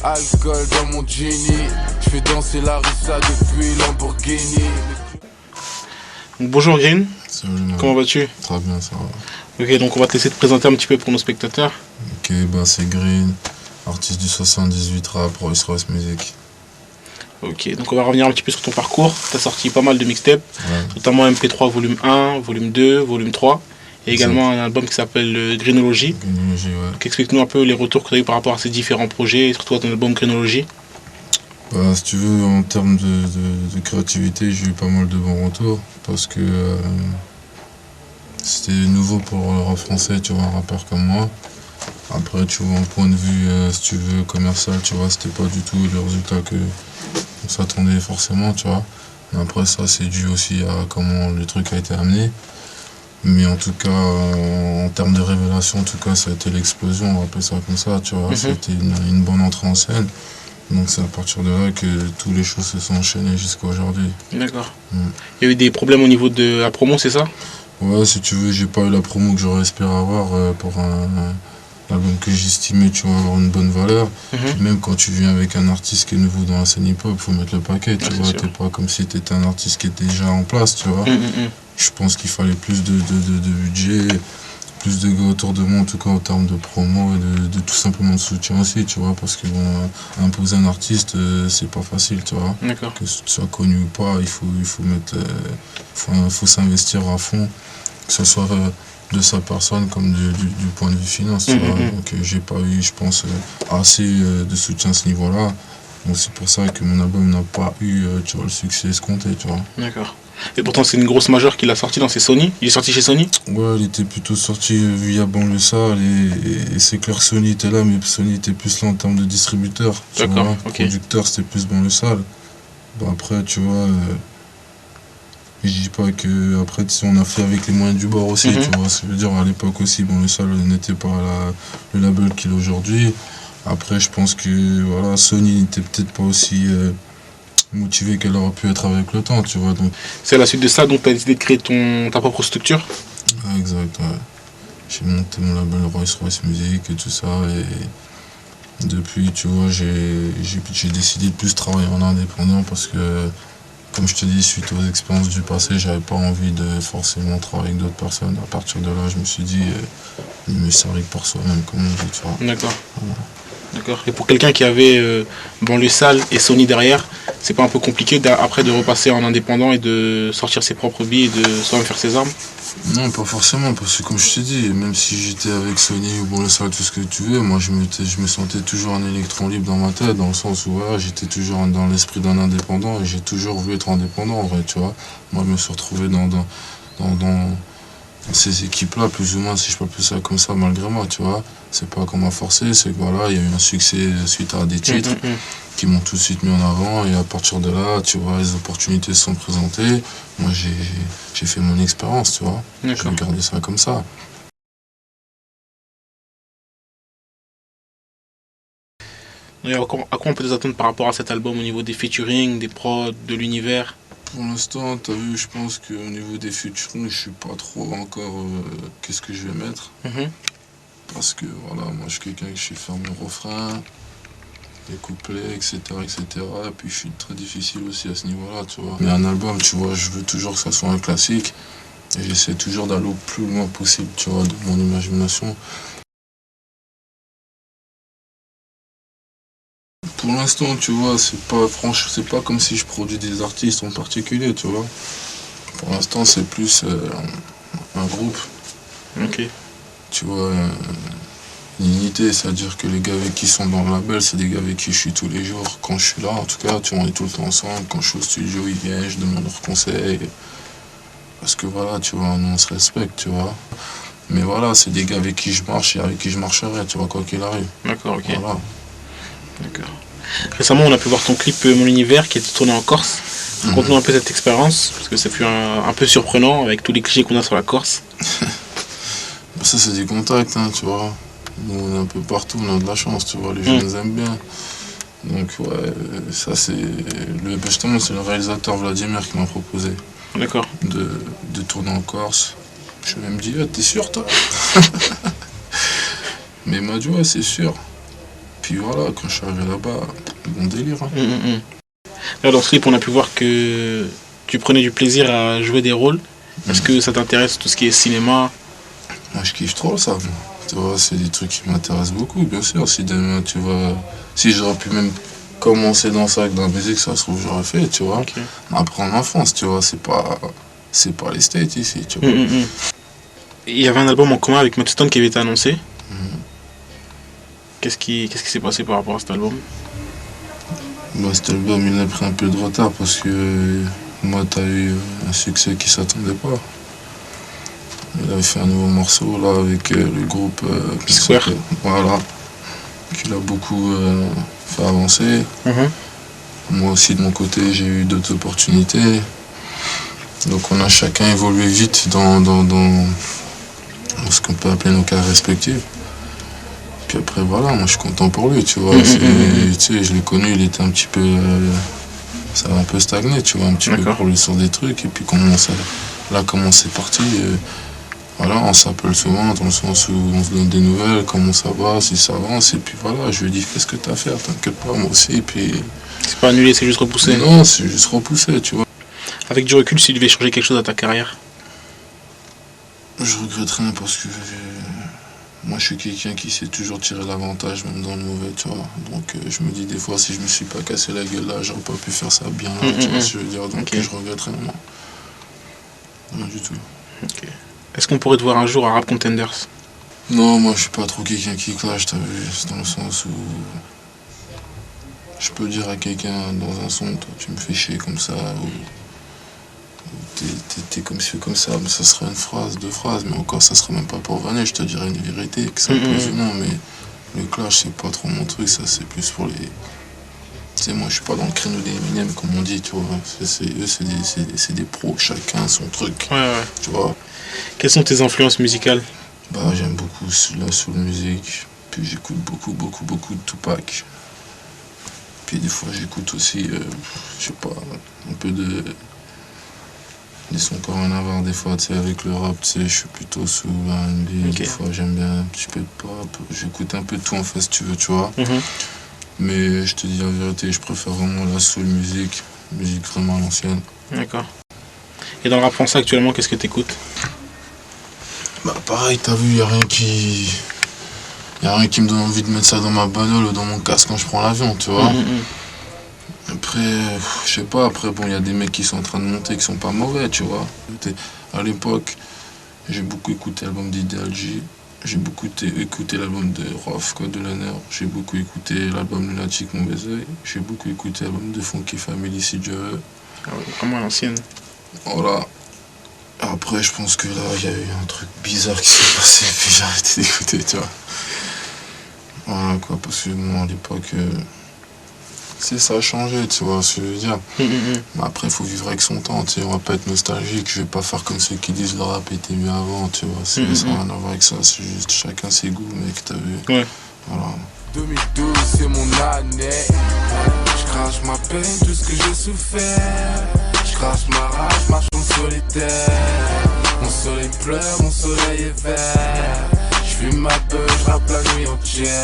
Alcool dans mon Genie, je fais danser Larissa depuis Lamborghini. Bonjour Green, Salut, comment vas-tu? Très bien, ça va. Ok, donc on va te laisser te présenter un petit peu pour nos spectateurs. Ok, bah c'est Green, artiste du 78 rap, Rolls-Royce Music. Ok, donc on va revenir un petit peu sur ton parcours. Tu as sorti pas mal de mixtapes, Ouais, notamment MP3 volume 1, volume 2, volume 3, et exact. également un album qui s'appelle Greenology. Greenology, ouais. Donc explique-nous un peu les retours que tu as eu par rapport à ces différents projets, et surtout à ton album Greenology. Bah, si tu veux, en termes de créativité, j'ai eu pas mal de bons retours parce que c'était nouveau pour le rap français, tu vois, un rappeur comme moi. Après, tu vois, en point de vue, si tu veux, commercial, tu vois, c'était pas du tout le résultat que on s'attendait forcément, tu vois. Mais après, ça, c'est dû aussi à comment le truc a été amené. Mais en tout cas, en termes de révélation, en tout cas, ça a été l'explosion, on va appeler ça comme ça, tu vois. C'était une bonne entrée en scène. Donc c'est à partir de là que toutes les choses se sont enchaînées jusqu'à aujourd'hui. D'accord. Il y a eu des problèmes au niveau de la promo, c'est ça? Ouais, si tu veux, j'ai pas eu la promo que j'aurais espéré avoir pour un album que j'estimais, tu vois, avoir une bonne valeur. Puis même quand tu viens avec un artiste qui est nouveau dans la scène hip-hop, faut mettre le paquet, tu vois. T'es pas comme si t'étais un artiste qui était déjà en place, tu vois. Je pense qu'il fallait plus de budget, plus de gars autour de moi, en tout cas en termes de promo et de tout simplement de soutien aussi, tu vois, parce que bon, imposer un artiste, c'est pas facile, tu vois. D'accord. Que ce soit connu ou pas, il faut mettre, faut s'investir à fond, que ce soit de sa personne comme du point de vue finance, tu vois. Donc j'ai pas eu, je pense, assez de soutien à ce niveau-là. Donc c'est pour ça que mon album n'a pas eu, tu vois, le succès escompté, tu vois. D'accord. Et pourtant c'est une grosse majeure qu'il a sorti dans ses Sony. Il est sorti chez Sony? Ouais, il était plutôt sorti via Banlieue Sale et c'est clair que Sony était là, mais Sony était plus là en termes de distributeur. Tu D'accord, vois. ok. Producteur, c'était plus Banlieue Sale. Bon, après, tu vois, je dis pas que après, tu sais, on a fait avec les moyens du bord aussi, tu vois. Je veux dire, à l'époque aussi, Banlieue Sale n'était pas le label qu'il est aujourd'hui. Après, je pense que voilà, Sony n'était peut-être pas aussi motivé qu'elle aurait pu être avec le temps, tu vois. Donc, C'est à la suite de ça donc tu as décidé de créer ta propre structure? ouais, exact, ouais. J'ai monté mon label Rolls-Royce Music et tout ça et depuis, tu vois, j'ai décidé de plus travailler en indépendant parce que, comme je te dis, suite aux expériences du passé, j'avais pas envie de forcément travailler avec d'autres personnes. À partir de là, je me suis dit, mieux servir par soi-même, comme on dit, tu vois. D'accord. D'accord. Et pour quelqu'un qui avait Banlieue Sale et Sony derrière, c'est pas un peu compliqué après de repasser en indépendant et de sortir ses propres billes et de soi-même faire ses armes? Non, pas forcément, parce que comme je t'ai dit, même si j'étais avec Sony ou bon le salle, tout ce que tu veux, moi je me sentais toujours un électron libre dans ma tête, dans le sens où voilà, j'étais toujours dans l'esprit d'un indépendant et j'ai toujours voulu être indépendant en vrai, tu vois. Moi je me suis retrouvé dans ces équipes-là, plus ou moins, si je peux appeler ça comme ça, malgré moi, tu vois. C'est pas qu'on m'a forcé, c'est que voilà, il y a eu un succès suite à des titres qui m'ont tout de suite mis en avant et à partir de là, tu vois, les opportunités se sont présentées. Moi, j'ai fait mon expérience, tu vois. J'ai gardé ça comme ça. Et à quoi on peut nous attendre par rapport à cet album au niveau des featuring, des prods, de l'univers? Pour l'instant, t'as vu, je pense qu'au niveau des featuring, je suis pas trop encore qu'est-ce que je vais mettre. Parce que voilà, moi je suis quelqu'un qui sait faire mon refrain, les couplets, etc., etc. Et puis je suis très difficile aussi à ce niveau-là, tu vois. Mais un album, tu vois, je veux toujours que ça soit un classique. Et j'essaie toujours d'aller au plus loin possible, tu vois, de mon imagination. Pour l'instant, tu vois, c'est pas comme si je produis des artistes en particulier, tu vois. Pour l'instant, c'est plus un groupe. Ok. Tu vois, une unité, c'est-à-dire que les gars avec qui sont dans le label, c'est des gars avec qui je suis tous les jours. Quand je suis là, en tout cas, tu vois, on est tout le temps ensemble. Quand je suis au studio, ils viennent, je demande leurs conseils. Parce que voilà, tu vois, nous on se respecte, tu vois. Mais voilà, c'est des gars avec qui je marche et avec qui je marcherai, tu vois, quoi qu'il arrive. D'accord, ok. Voilà. D'accord. Récemment, on a pu voir ton clip Mon Univers qui était tourné en Corse. Raconte-nous un peu cette expérience, parce que ça fut un peu surprenant avec tous les clichés qu'on a sur la Corse. Ça, c'est des contacts, hein, tu vois. Nous, on est un peu partout, on a de la chance, tu vois, les gens nous aiment bien. Donc, ouais, ça, justement, c'est le réalisateur Vladimir qui m'a proposé D'accord. de tourner en Corse. Je lui ai même dit, ah, t'es sûr, toi? Mais il m'a dit, ouais, c'est sûr. puis voilà, quand je suis arrivé là-bas, bon délire. Hein. Là, dans ce clip, on a pu voir que tu prenais du plaisir à jouer des rôles. Est-ce que ça t'intéresse, tout ce qui est cinéma? Moi, je kiffe trop ça. Moi. Tu vois, c'est des trucs qui m'intéressent beaucoup, bien sûr. Si demain, tu vois, si j'aurais pu même commencer dans ça, dans la musique, ça se trouve, j'aurais fait, tu vois. Okay. Après, en enfance, tu vois, c'est pas les States ici, tu vois. Il y avait un album en commun avec Mudstone qui avait été annoncé. Qu'est-ce qui s'est passé par rapport à cet album? Bah, cet album, il a pris un peu de retard parce que moi, t'as eu un succès qui s'attendait pas. Il avait fait un nouveau morceau là avec le groupe P-Square. Voilà. Qui l'a beaucoup fait avancer. Moi aussi de mon côté j'ai eu d'autres opportunités. Donc on a chacun évolué vite dans ce qu'on peut appeler nos carrières respectives. Puis après voilà, moi je suis content pour lui, tu vois. Tu sais, je l'ai connu, il était un petit peu. Ça a un peu stagné, tu vois, un petit peu pour lui sur des trucs. Et puis comment c'est parti. Voilà, on s'appelle souvent dans le sens où on se donne des nouvelles, comment ça va, si ça avance, et puis voilà, je lui dis qu'est-ce que t'as à faire, t'inquiète pas, moi aussi, et puis... C'est pas annulé, c'est juste repoussé? Non, c'est juste repoussé, tu vois. Avec du recul, si tu devais changer quelque chose à ta carrière? Je regrette rien parce que moi je suis quelqu'un qui sait toujours tirer l'avantage, même dans le mauvais, tu vois. Donc je me dis des fois, si je me suis pas cassé la gueule là, j'aurais pas pu faire ça bien là, tu vois ce que je veux dire, donc je regrette rien, non. Rien du tout. Okay. Est-ce qu'on pourrait te voir un jour à Rap Contenders? Non, moi je suis pas trop quelqu'un qui clash, t'as vu, c'est dans le sens où je peux dire à quelqu'un dans un son, toi tu me fais chier comme ça, ou t'es comme ci ou comme ça, mais ça serait une phrase, deux phrases, mais encore ça serait même pas pour vanner, je te dirais une vérité, que ça me plaise ou non, mais le clash c'est pas trop mon truc, ça c'est plus pour les... Tu sais, moi je suis pas dans le créneau des Eminem comme on dit, tu vois, eux c'est des pros, chacun son truc, tu vois. Quelles sont tes influences musicales? Bah j'aime beaucoup la soul music, puis j'écoute beaucoup de Tupac. Puis des fois j'écoute aussi, je sais pas, un peu de... Des sons qu'on rien à voir des fois, tu sais, avec le rap, tu sais, je suis plutôt sous R&B, des fois j'aime bien un petit peu de pop, j'écoute un peu de tout en fait si tu veux, tu vois. Mais je te dis la vérité, je préfère vraiment la soul music vraiment à l'ancienne. D'accord. Et dans le rap français actuellement, qu'est-ce que t'écoutes? Bah pareil, t'as vu, y a rien qui me donne envie de mettre ça dans ma bagnole ou dans mon casque quand je prends l'avion, tu vois. Après, je sais pas, après bon, il y a des mecs qui sont en train de monter qui sont pas mauvais, tu vois. À l'époque, j'ai beaucoup écouté l'album d'Ideal J, j'ai beaucoup écouté l'album de Rof, Code de l'honneur, j'ai beaucoup écouté l'album Lunatique Mauvais Oeil, j'ai beaucoup écouté l'album de Funky Family Si Dieu veut. Ah ouais, vraiment à l'ancienne. Voilà. Après, je pense que là, il y a eu un truc bizarre qui s'est passé, puis j'ai arrêté d'écouter, tu vois. Voilà, quoi, parce que moi, à l'époque, ça a changé, tu vois ce que je veux dire. Mais après, il faut vivre avec son temps, tu sais, on va pas être nostalgique, je vais pas faire comme ceux qui disent le rap était mieux avant, tu vois. Ça n'a rien à voir avec ça, c'est juste chacun ses goûts, mec, t'as vu. Voilà. 2012, c'est mon année. Je crache ma peine, tout ce que j'ai souffert. Je crache ma rage, marche en solitaire. Mon soleil pleure, mon soleil est vert. Je fume ma peur, je rappe la nuit entière.